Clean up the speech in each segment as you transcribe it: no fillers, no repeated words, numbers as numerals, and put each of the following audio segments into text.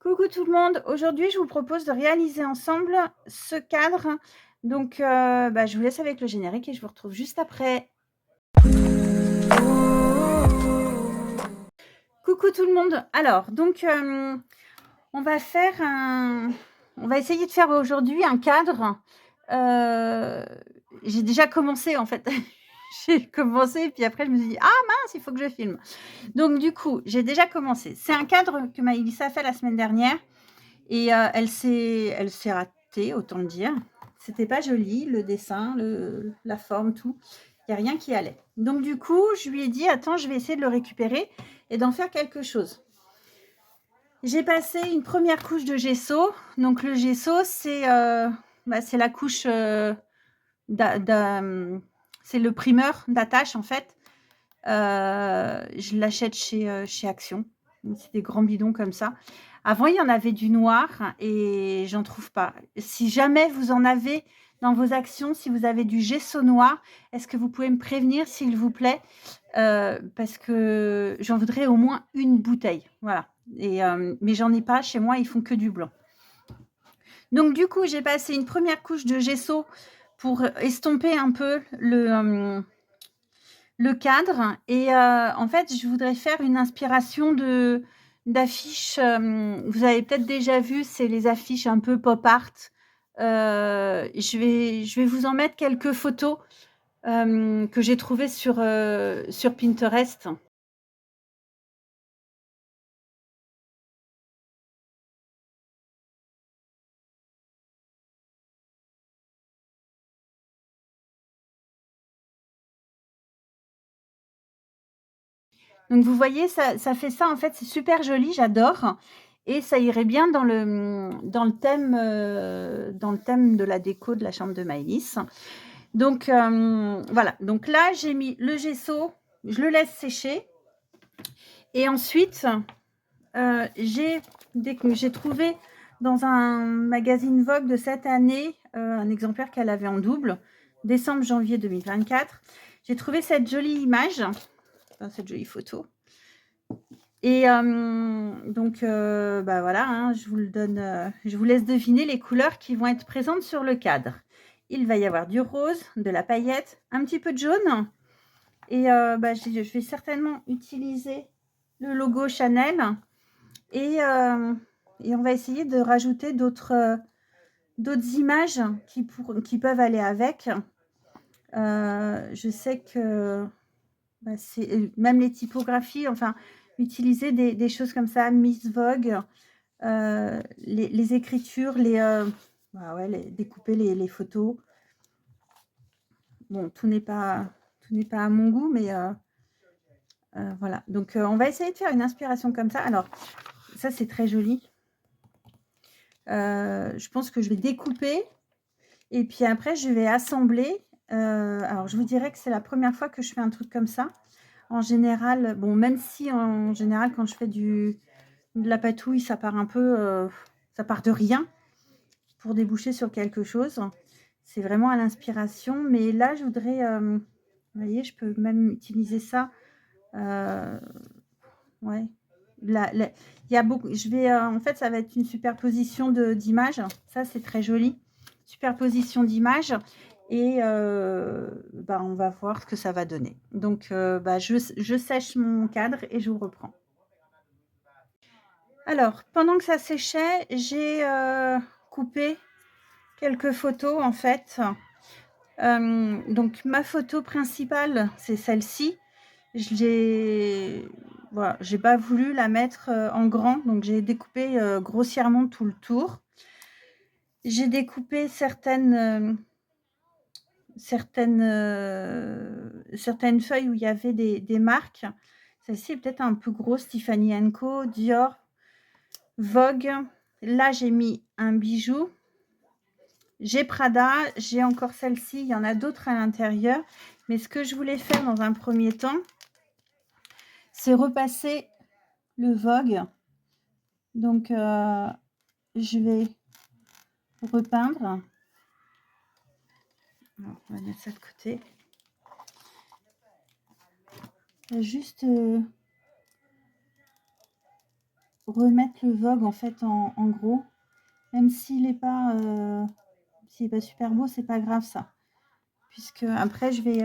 Coucou tout le monde, aujourd'hui je vous propose de réaliser ensemble ce cadre. Donc je vous laisse avec le générique et je vous retrouve juste après. Coucou tout le monde. Alors donc on va essayer de faire aujourd'hui un cadre. J'ai déjà commencé en fait. J'ai commencé puis après je me suis dit: «Ah mince, il faut que je filme». Donc du coup, j'ai déjà commencé. C'est un cadre que Maëlys a fait la semaine dernière. Et elle s'est ratée, autant le dire. C'était pas joli, le dessin, la forme, tout. Il y a rien qui allait. Donc du coup, je lui ai dit: «Attends, je vais essayer de le récupérer et d'en faire quelque chose». J'ai passé une première couche de gesso. Donc le gesso, c'est la couche, c'est le primeur d'attache, en fait. Je l'achète chez Action. C'est des grands bidons comme ça. Avant, il y en avait du noir et j'en trouve pas. Si jamais vous en avez dans vos actions, si vous avez du gesso noir, est-ce que vous pouvez me prévenir, s'il vous plaît? Parce que j'en voudrais au moins une bouteille. Voilà. Mais j'en ai pas chez moi, ils font que du blanc. Donc du coup, j'ai passé une première couche de gesso pour estomper un peu le cadre. Et en fait, je voudrais faire une inspiration d'affiches. Vous avez peut-être déjà vu, c'est les affiches un peu pop art. Je vais vous en mettre quelques photos que j'ai trouvées sur Pinterest. Donc vous voyez, ça fait ça, en fait, c'est super joli, j'adore. Et ça irait bien dans le thème de la déco de la chambre de Maëlys. Donc voilà, donc là, j'ai mis le gesso, je le laisse sécher. Et ensuite, j'ai trouvé dans un magazine Vogue de cette année, un exemplaire qu'elle avait en double, décembre-janvier 2024. J'ai trouvé cette jolie image, enfin, cette jolie photo. Et donc voilà, hein, je vous le donne, je vous laisse deviner les couleurs qui vont être présentes sur le cadre. Il va y avoir du rose, de la paillette, un petit peu de jaune. Et je vais certainement utiliser le logo Chanel. Et on va essayer de rajouter d'autres images qui peuvent aller avec. Je sais que c'est même les typographies, enfin, utiliser des choses comme ça, Miss Vogue, les écritures, découper les photos. Bon, tout n'est pas à mon goût, mais voilà. Donc on va essayer de faire une inspiration comme ça. Alors ça, c'est très joli. Je pense que je vais découper et puis après je vais assembler. Alors je vous dirais que c'est la première fois que je fais un truc comme ça. En général, bon, même si en général quand je fais de la patouille, ça part un peu, ça part de rien pour déboucher sur quelque chose. C'est vraiment à l'inspiration, mais là je voudrais, vous voyez, je peux même utiliser ça, ouais. Il y a beaucoup, en fait, ça va être une superposition d'images. Ça, c'est très joli. Superposition d'images. Et on va voir ce que ça va donner. Donc, je sèche mon cadre et je vous reprends. Alors, pendant que ça séchait, j'ai coupé quelques photos, en fait. Donc, ma photo principale, c'est celle-ci. Voilà, j'ai pas voulu la mettre en grand, donc j'ai découpé grossièrement tout le tour. J'ai découpé certaines feuilles où il y avait des marques. Celle-ci est peut-être un peu grosse, Tiffany & Co, Dior, Vogue. Là, j'ai mis un bijou. J'ai Prada, j'ai encore celle-ci, il y en a d'autres à l'intérieur. Mais ce que je voulais faire dans un premier temps, c'est repasser le Vogue. Donc, je vais repeindre. Alors, on va mettre ça de côté. Juste remettre le Vogue en fait en gros. Même s'il n'est pas, super beau, c'est pas grave ça. Puisque après je vais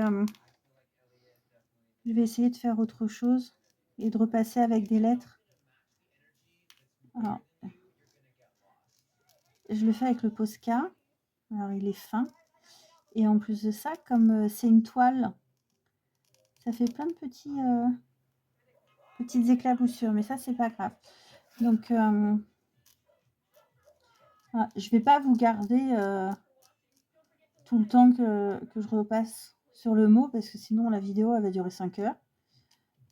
essayer de faire autre chose et de repasser avec des lettres. Alors, je le fais avec le Posca. Alors il est fin. Et en plus de ça, comme c'est une toile, ça fait plein de petites éclaboussures. Mais ça, c'est pas grave. Donc, voilà, je vais pas vous garder tout le temps que je repasse sur le mot, parce que sinon la vidéo elle va durer 5 heures.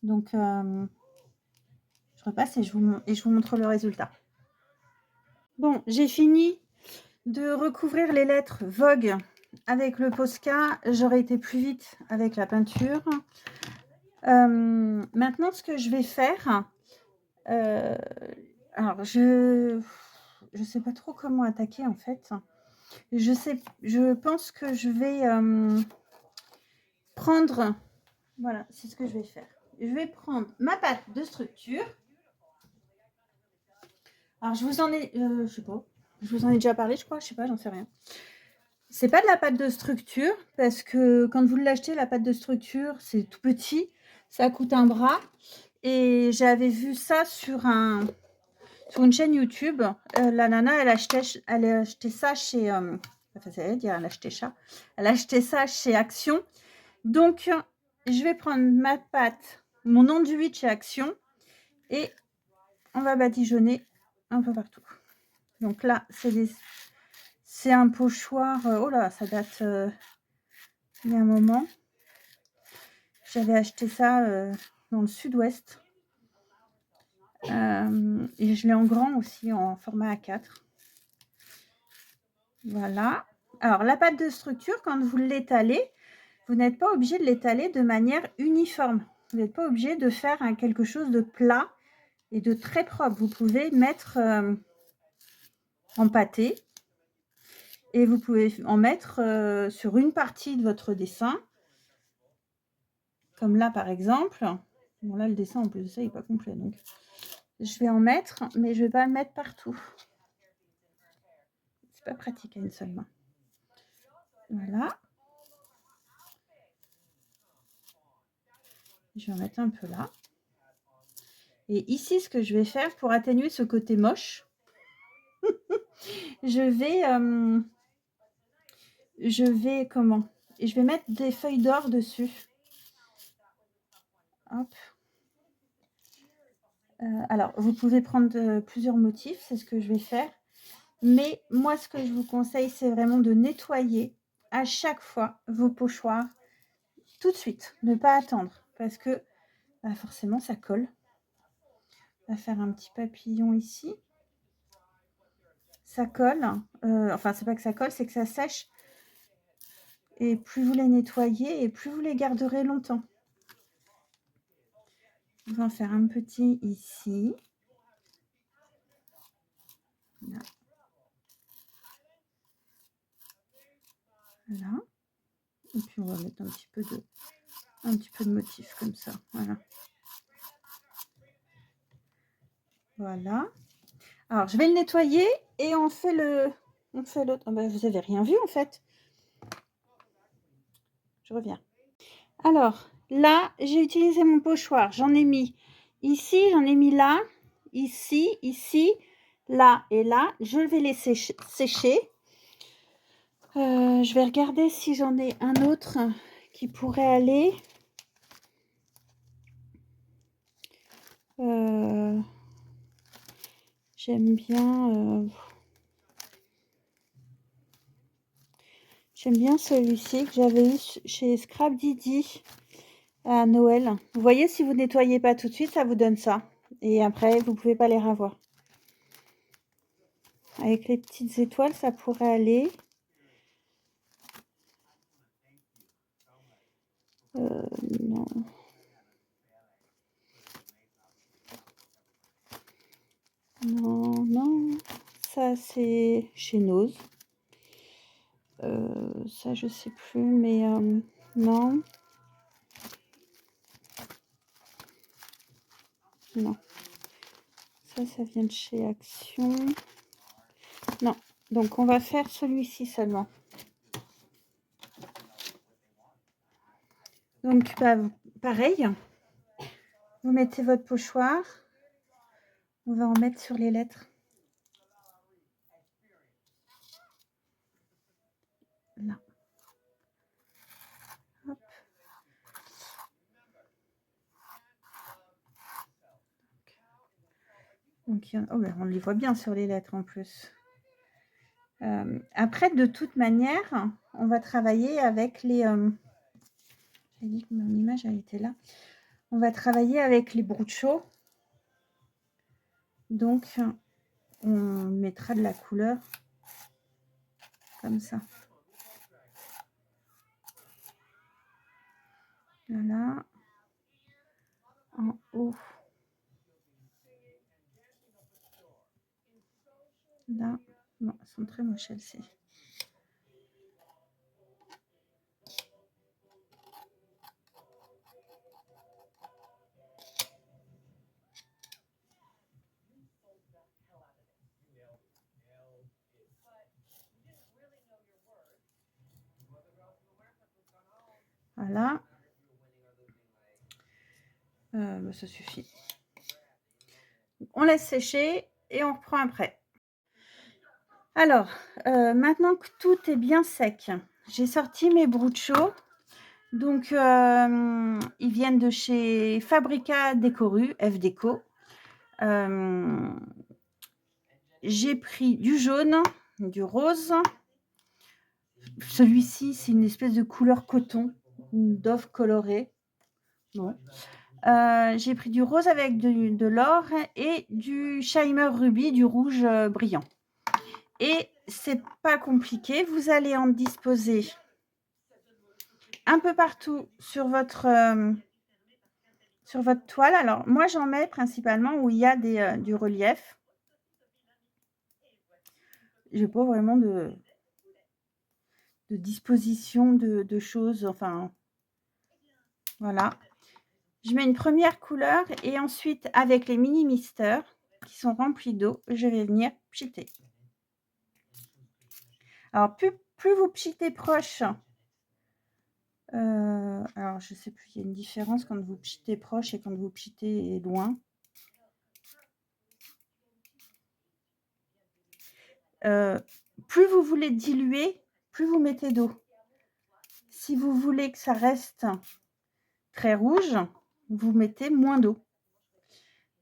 Donc, je repasse et je vous montre le résultat. Bon, j'ai fini de recouvrir les lettres Vogue avec le Posca. J'aurais été plus vite avec la peinture. Maintenant, ce que je vais faire, alors je sais pas trop comment attaquer en fait. Je pense que je vais prendre, voilà, c'est ce que je vais faire. Je vais prendre ma pâte de structure. Alors je vous en ai, je sais pas, je vous en ai déjà parlé, je crois, je sais pas, j'en sais rien. C'est pas de la pâte de structure parce que quand vous l'achetez, la pâte de structure, c'est tout petit, ça coûte un bras. Et j'avais vu ça sur une chaîne YouTube. La nana, elle a acheté ça chez, enfin, ça veut dire, elle a acheté ça chez Action. Donc, je vais prendre ma pâte, mon enduit chez Action, et on va badigeonner un peu partout. Donc là, c'est un pochoir. Oh là, ça date il y a un moment. J'avais acheté ça dans le sud-ouest. Et je l'ai en grand aussi, en format A4. Voilà. Alors, la pâte de structure, quand vous l'étalez, vous n'êtes pas obligé de l'étaler de manière uniforme. Vous n'êtes pas obligé de faire quelque chose de plat et de très propre. Vous pouvez mettre en pâté et vous pouvez en mettre sur une partie de votre dessin. Comme là, par exemple. Bon, là, le dessin, en plus de ça, il n'est pas complet. Donc, je vais en mettre, mais je ne vais pas le mettre partout. C'est pas pratique à une seule main. Voilà. Je vais en mettre un peu là. Et ici, ce que je vais faire pour atténuer ce côté moche, je vais mettre des feuilles d'or dessus. Hop. Alors, vous pouvez prendre plusieurs motifs, c'est ce que je vais faire. Mais moi, ce que je vous conseille, c'est vraiment de nettoyer à chaque fois vos pochoirs tout de suite. Ne pas attendre parce que forcément, ça colle. On va faire un petit papillon ici. Ça colle. Enfin, c'est pas que ça colle, c'est que ça sèche. Et plus vous les nettoyez et plus vous les garderez longtemps. On va en faire un petit ici. Là. Voilà. Et puis on va mettre un petit peu de motif comme ça. Voilà. Voilà. Alors je vais le nettoyer et on fait l'autre. Oh ben, vous avez rien vu en fait. Je reviens. Alors là, j'ai utilisé mon pochoir. J'en ai mis ici, j'en ai mis là, ici, là et là. Je vais les sécher. Je vais regarder si j'en ai un autre qui pourrait aller. J'aime bien celui-ci que j'avais eu chez Scrap Didi à Noël. Vous voyez, si vous nettoyez pas tout de suite, ça vous donne ça. Et après, vous pouvez pas les revoir. Avec les petites étoiles, ça pourrait aller. Non. Non. Ça, c'est chez Nose. Ça, je sais plus, mais non. Non. Ça vient de chez Action. Non, donc on va faire celui-ci seulement. Donc, pareil, vous mettez votre pochoir. On va en mettre sur les lettres. Là. Hop. Donc, oh ben, on les voit bien sur les lettres en plus. Après, de toute manière, on va travailler avec les... j'ai dit que mon image a été là. On va travailler avec les broutchos. Donc, on mettra de la couleur comme ça. Voilà. En haut. Là. Non, elles sont très moches, celles-ci. Voilà. Ça suffit. On laisse sécher et on reprend après. Alors, maintenant que tout est bien sec, j'ai sorti mes broutchos. Donc, ils viennent de chez Fabrica Décoru, FDéco. J'ai pris du jaune, du rose. Celui-ci, c'est une espèce de couleur coton, une dove colorée. Bon. J'ai pris du rose avec de l'or et du Shimer Ruby, du rouge brillant. Et c'est pas compliqué, vous allez en disposer un peu partout sur votre toile. Alors moi j'en mets principalement où il y a du relief. J'ai pas vraiment de disposition de choses, enfin voilà. Je mets une première couleur et ensuite avec les mini misters qui sont remplis d'eau, je vais venir pchiter. Alors plus vous pchitez proche, alors je sais plus, il y a une différence quand vous pchitez proche et quand vous pchitez loin. Plus vous voulez diluer, plus vous mettez d'eau. Si vous voulez que ça reste très rouge, vous mettez moins d'eau.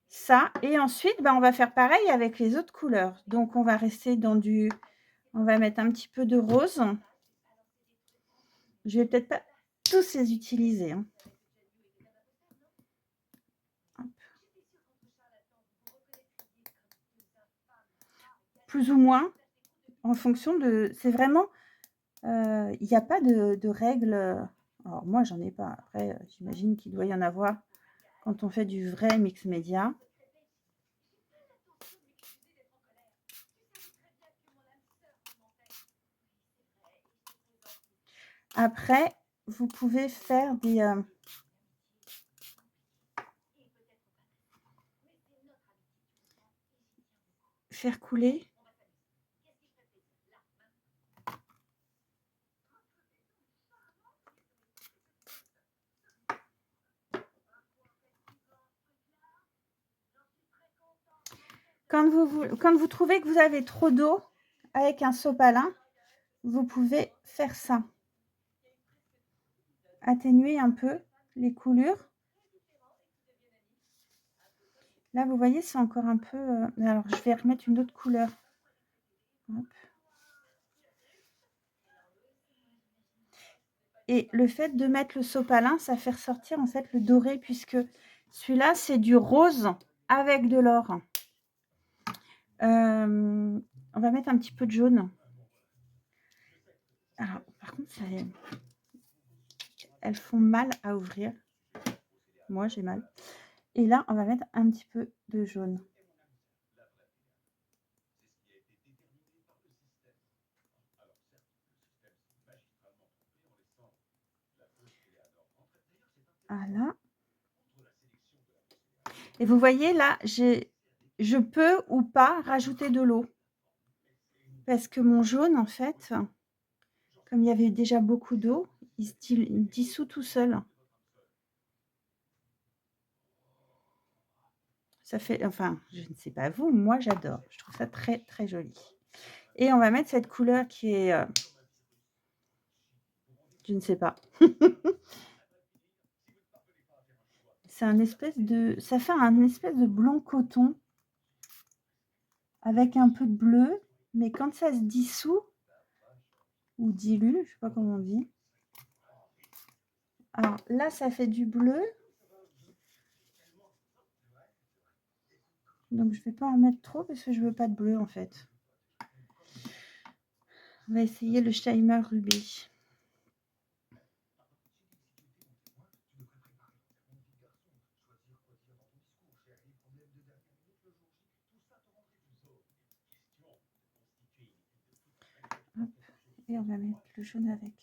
Ça, et ensuite, on va faire pareil avec les autres couleurs. Donc, on va rester dans on va mettre un petit peu de rose. Je vais peut-être pas tous les utiliser. Hein. Plus ou moins, en fonction de... C'est vraiment... Il n'y a pas de règles. Alors, moi, j'en ai pas. Après, j'imagine qu'il doit y en avoir quand on fait du vrai mix média. Après, vous pouvez faire des... faire couler. Quand vous trouvez que vous avez trop d'eau avec un sopalin, vous pouvez faire ça. Atténuer un peu les coulures. Là, vous voyez, c'est encore un peu... Alors, je vais remettre une autre couleur. Hop. Et le fait de mettre le sopalin, ça fait ressortir en fait le doré, puisque celui-là, c'est du rose avec de l'or. On va mettre un petit peu de jaune. Alors, par contre, elles font mal à ouvrir. Moi, j'ai mal. Et là, on va mettre un petit peu de jaune. Voilà. Et vous voyez, là, j'ai je peux ou pas rajouter de l'eau. Parce que mon jaune, en fait, comme il y avait déjà beaucoup d'eau, il se dissout tout seul. Ça fait, enfin, je ne sais pas vous, moi j'adore. Je trouve ça très, très joli. Et on va mettre cette couleur qui est, je ne sais pas. C'est un espèce de, ça fait un espèce de blanc coton avec un peu de bleu, mais quand ça se dissout ou dilue, je sais pas comment on dit. Alors là, ça fait du bleu. Donc je vais pas en mettre trop parce que je veux pas de bleu en fait. On va essayer le Steimer Rubis. Hop. Et on va mettre le jaune avec.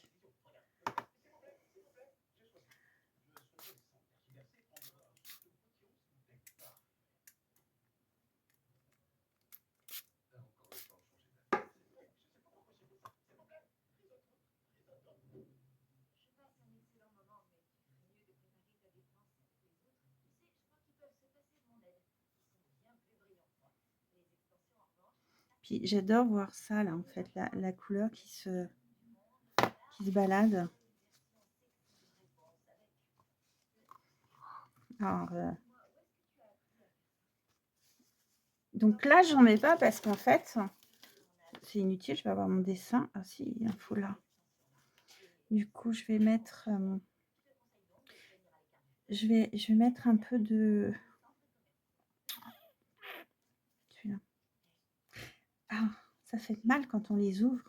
Puis j'adore voir ça là en fait, la couleur qui se balade. Alors, donc là, j'en mets pas parce qu'en fait, c'est inutile, je vais avoir mon dessin. Ah si, il y a un faux là. Du coup, je vais mettre, je vais mettre un peu de... Celui-là. Ah, ça fait mal quand on les ouvre.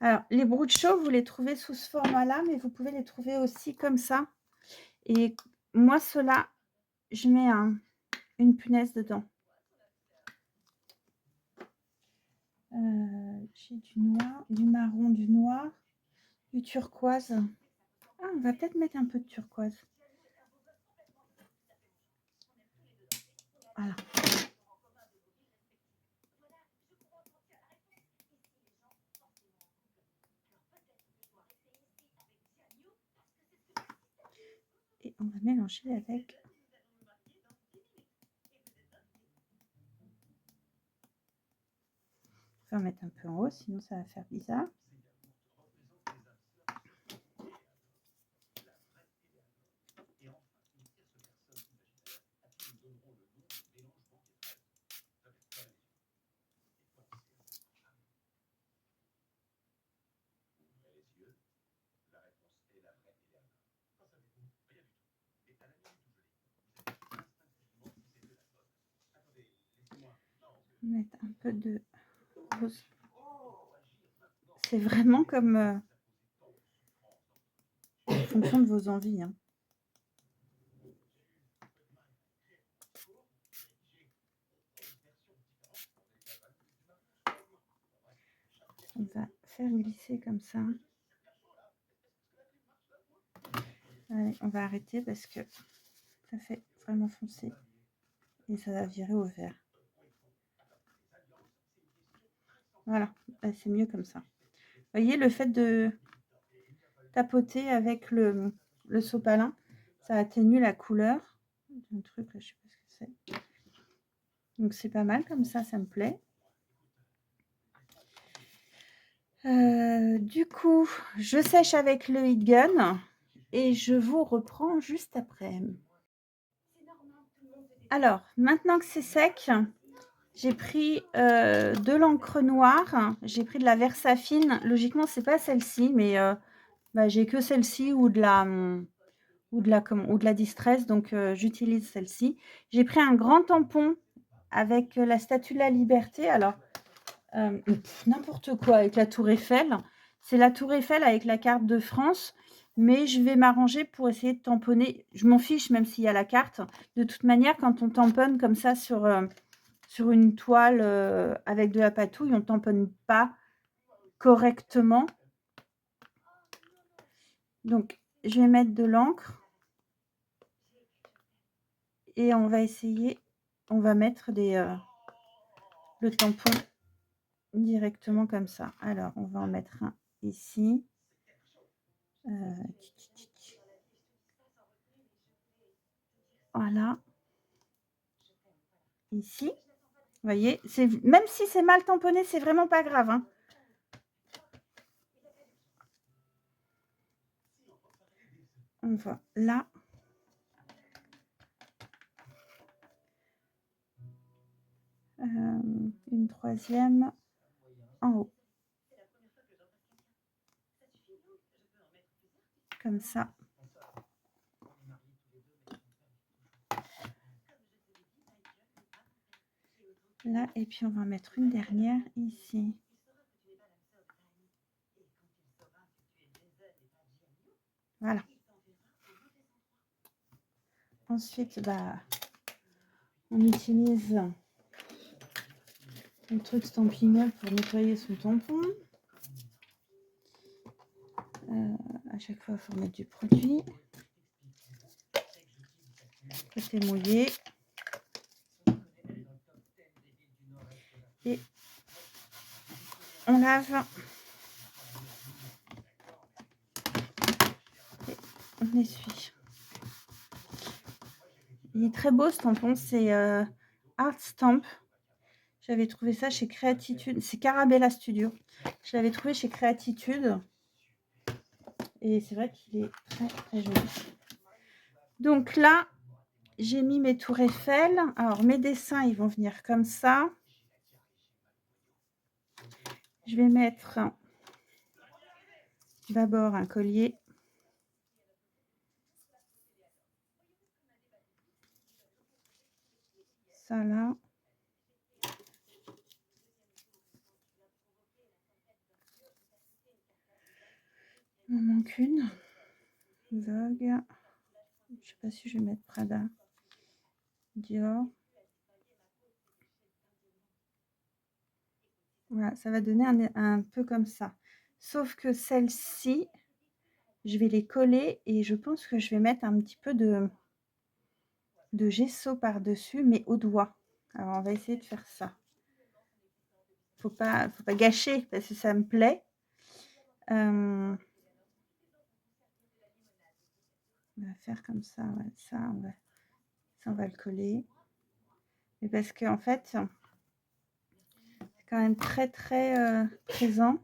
Alors, les Brucho, vous les trouvez sous ce format-là, mais vous pouvez les trouver aussi comme ça. Et moi, ceux-là, je mets une punaise dedans. J'ai du noir, du marron, du noir, du turquoise. Ah, on va peut-être mettre un peu de turquoise. Voilà. Et on va mélanger avec... On va mettre un peu en haut, sinon ça va faire bizarre. Mettre un peu de rose. C'est vraiment comme en fonction de vos envies. Hein. On va faire glisser comme ça. Allez, on va arrêter parce que ça fait vraiment foncé et ça va virer au vert. Voilà, c'est mieux comme ça. Vous voyez, le fait de tapoter avec le sopalin, ça atténue la couleur. Un truc, là, je sais pas ce que c'est. Donc c'est pas mal comme ça me plaît. Du coup, je sèche avec le heat gun et je vous reprends juste après. Alors, maintenant que c'est sec, j'ai pris de l'encre noire, j'ai pris de la Versafine. Logiquement, c'est pas celle-ci, mais j'ai que celle-ci ou de la Distress, donc j'utilise celle-ci. J'ai pris un grand tampon avec la Statue de la Liberté. Alors, n'importe quoi avec la Tour Eiffel. C'est la Tour Eiffel avec la carte de France, mais je vais m'arranger pour essayer de tamponner. Je m'en fiche même s'il y a la carte. De toute manière, quand on tamponne comme ça sur une toile avec de la patouille, on ne tamponne pas correctement. Donc, je vais mettre de l'encre. et on va essayer, on va mettre le tampon directement comme ça. Alors, on va en mettre un ici. Voilà. Ici. Vous voyez, même si c'est mal tamponné, c'est vraiment pas grave, hein. On va là. Une troisième en haut. Comme ça. Là, et puis on va en mettre une dernière ici. Voilà. Ensuite, on utilise le truc Stampin' Up pour nettoyer son tampon. À chaque fois, il faut mettre du produit. Côté mouillé. Et on lave. Et on essuie. Il est très beau ce tampon, c'est Art Stamp. J'avais trouvé ça chez Créatitude. C'est Carabella Studio. Je l'avais trouvé chez Créatitude. Et c'est vrai qu'il est très très joli. Donc là, j'ai mis mes tours Eiffel. Alors mes dessins, ils vont venir comme ça. Je vais mettre d'abord un collier. Ça là. Il m'en manque une. Vogue. Je sais pas si je vais mettre Prada. Dior. Voilà, ça va donner un peu comme ça. Sauf que celle-ci, je vais les coller et je pense que je vais mettre un petit peu de gesso par-dessus, mais au doigt. Alors, on va essayer de faire ça. Faut pas gâcher parce que ça me plaît. On va faire comme ça. Ouais, ça, on va le coller. Mais parce que en fait, c'est quand même très très présent.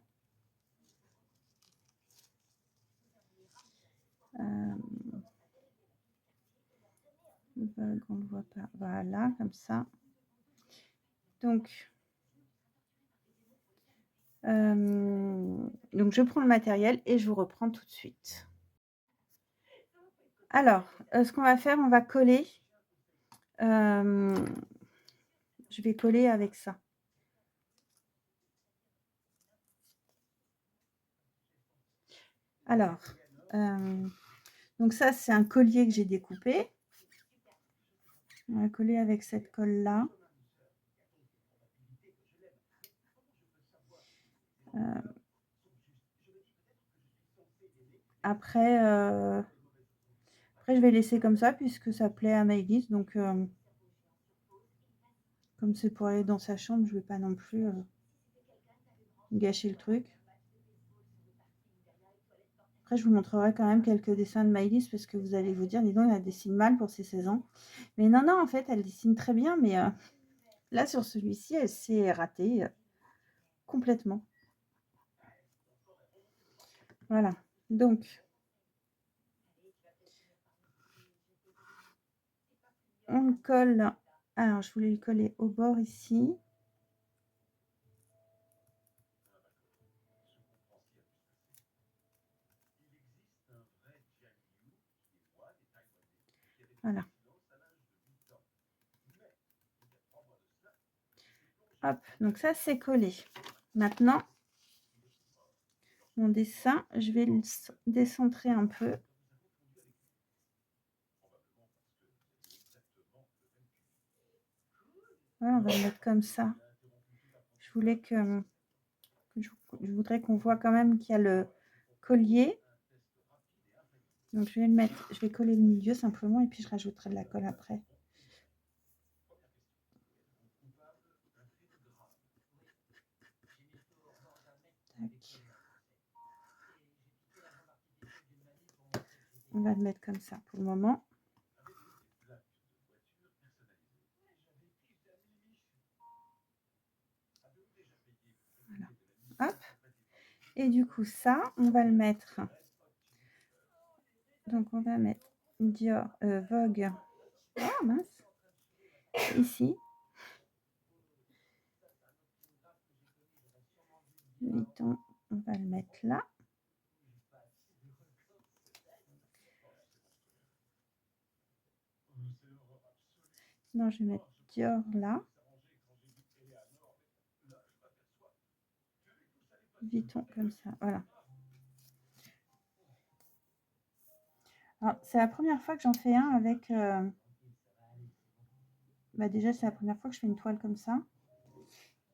On ne voit pas. Voilà, comme ça. Donc je prends le matériel et je vous reprends tout de suite. Alors, ce qu'on va faire, on va coller. Je vais coller avec ça. Alors, donc ça, c'est un collier que j'ai découpé. On va coller avec cette colle-là. Après, je vais laisser comme ça puisque ça plaît à Maëlys. Donc, comme c'est pour aller dans sa chambre, je ne vais pas non plus gâcher le truc. Après, je vous montrerai quand même quelques dessins de Maëlys parce que vous allez vous dire, dis donc, elle dessine mal pour ses 16 ans. Mais non, en fait, elle dessine très bien. Mais là, sur celui-ci, elle s'est ratée complètement. Voilà. Donc, on colle. Alors, je voulais le coller au bord ici. Voilà. Hop, donc ça, c'est collé. Maintenant, mon dessin, je vais le décentrer un peu. Voilà, on va le mettre comme ça. Je voulais je voudrais qu'on voit quand même qu'il y a le collier. Donc je vais le mettre, je vais coller le milieu simplement et puis je rajouterai de la colle après. Tac. On va le mettre comme ça pour le moment. Voilà. Hop. Et du coup, ça, on va le mettre. Donc, on va mettre Dior, Vogue. Ah, mince. Ici. Vuitton, on va le mettre là. Non, je vais mettre Dior là. Vuitton comme ça, voilà. Alors, c'est la première fois que j'en fais un avec... bah déjà, c'est la première fois que je fais une toile comme ça.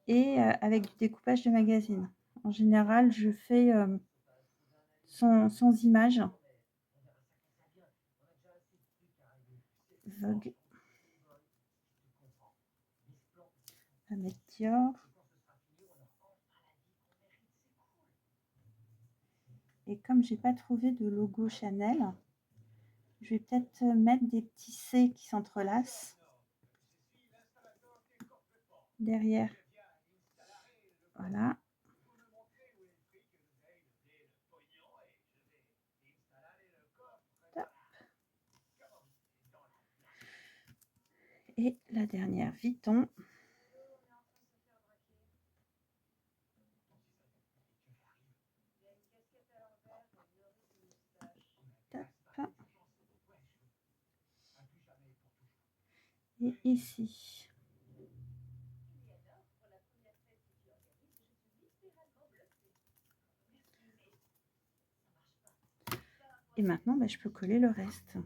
Et avec du découpage de magazine. En général, je fais sans image. Vogue. On va mettre Dior. Et comme j'ai pas trouvé de logo Chanel, je vais peut-être mettre des petits C qui s'entrelacent derrière. Voilà. Top. Et la dernière, Vuitton. Top. Et ici. Et maintenant, bah, je peux coller le reste.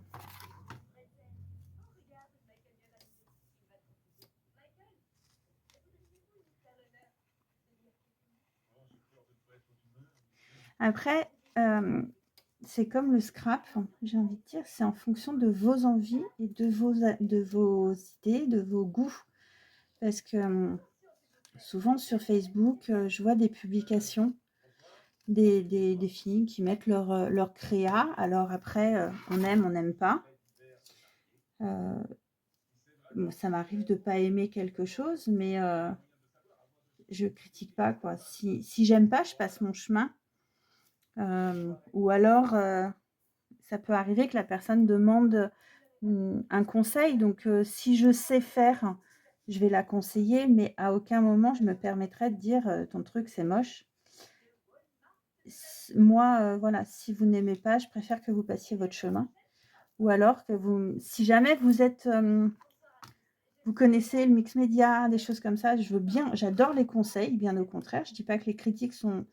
Après, c'est comme le scrap, j'ai envie de dire, c'est en fonction de vos envies et de vos idées, de vos goûts. Parce que souvent sur Facebook, je vois des publications des filles qui mettent leur créa. Alors après, on aime, on n'aime pas. Ça m'arrive de pas aimer quelque chose, mais je critique pas, quoi. Si j'aime pas, je passe mon chemin. Ou alors, ça peut arriver que la personne demande un conseil. Donc, si je sais faire, je vais la conseiller, mais à aucun moment je me permettrai de dire ton truc c'est moche. Moi, voilà, si vous n'aimez pas, je préfère que vous passiez votre chemin. Ou alors que vous, si jamais vous êtes, vous connaissez le mix média, des choses comme ça, je veux bien, j'adore les conseils, bien au contraire. Je dis pas que les critiques sont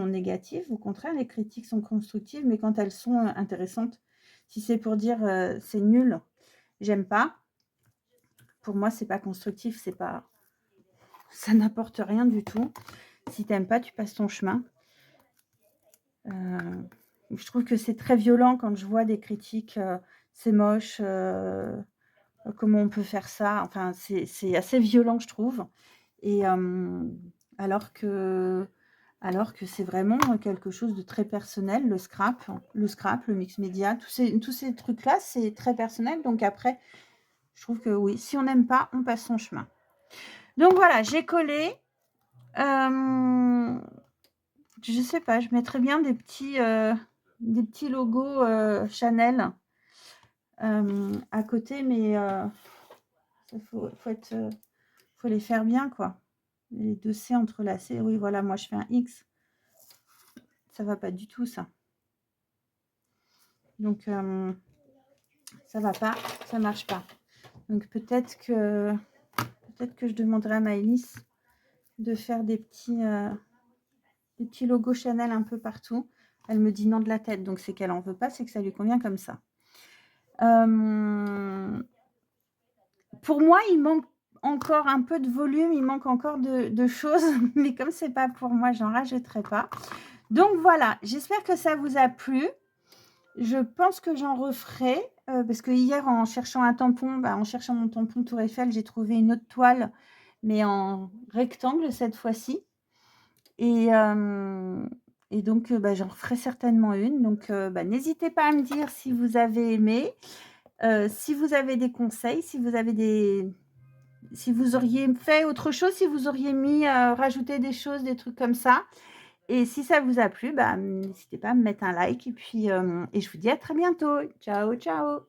négatives, au contraire, les critiques sont constructives, mais quand elles sont intéressantes. Si c'est pour dire c'est nul, j'aime pas, pour moi c'est pas constructif, c'est pas, ça n'apporte rien du tout. Si t'aimes pas, tu passes ton chemin. Je trouve que c'est très violent quand je vois des critiques, c'est moche, comment on peut faire ça, enfin c'est assez violent je trouve. Et alors que c'est vraiment quelque chose de très personnel, le scrap, le mix média, tous ces trucs-là, c'est très personnel. Donc après, je trouve que oui, si on n'aime pas, on passe son chemin. Donc voilà, j'ai collé. Je sais pas, je mettrais bien des petits logos Chanel à côté, mais faut les faire bien, quoi. Les deux C entrelacés. Oui, voilà, moi je fais un X. Ça va pas du tout, ça. Donc, ça va pas, ça marche pas. Donc, peut-être que je demanderai à Maëlys de faire des petits logos Chanel un peu partout. Elle me dit non de la tête, donc c'est qu'elle en veut pas, c'est que ça lui convient comme ça. Pour moi, il manque encore un peu de volume, il manque encore de choses, mais comme c'est pas pour moi, j'en rajouterai pas. Donc voilà, j'espère que ça vous a plu. Je pense que j'en referai, parce que hier, en cherchant un tampon, en cherchant mon tampon Tour Eiffel, j'ai trouvé une autre toile, mais en rectangle cette fois-ci. Et, donc, bah, j'en referai certainement une. Donc, bah, n'hésitez pas à me dire si vous avez aimé, si vous avez des conseils, si vous auriez fait autre chose, si vous auriez mis, rajouté des choses, des trucs comme ça. Et si ça vous a plu, bah, n'hésitez pas à me mettre un like et puis, et je vous dis à très bientôt. Ciao, ciao.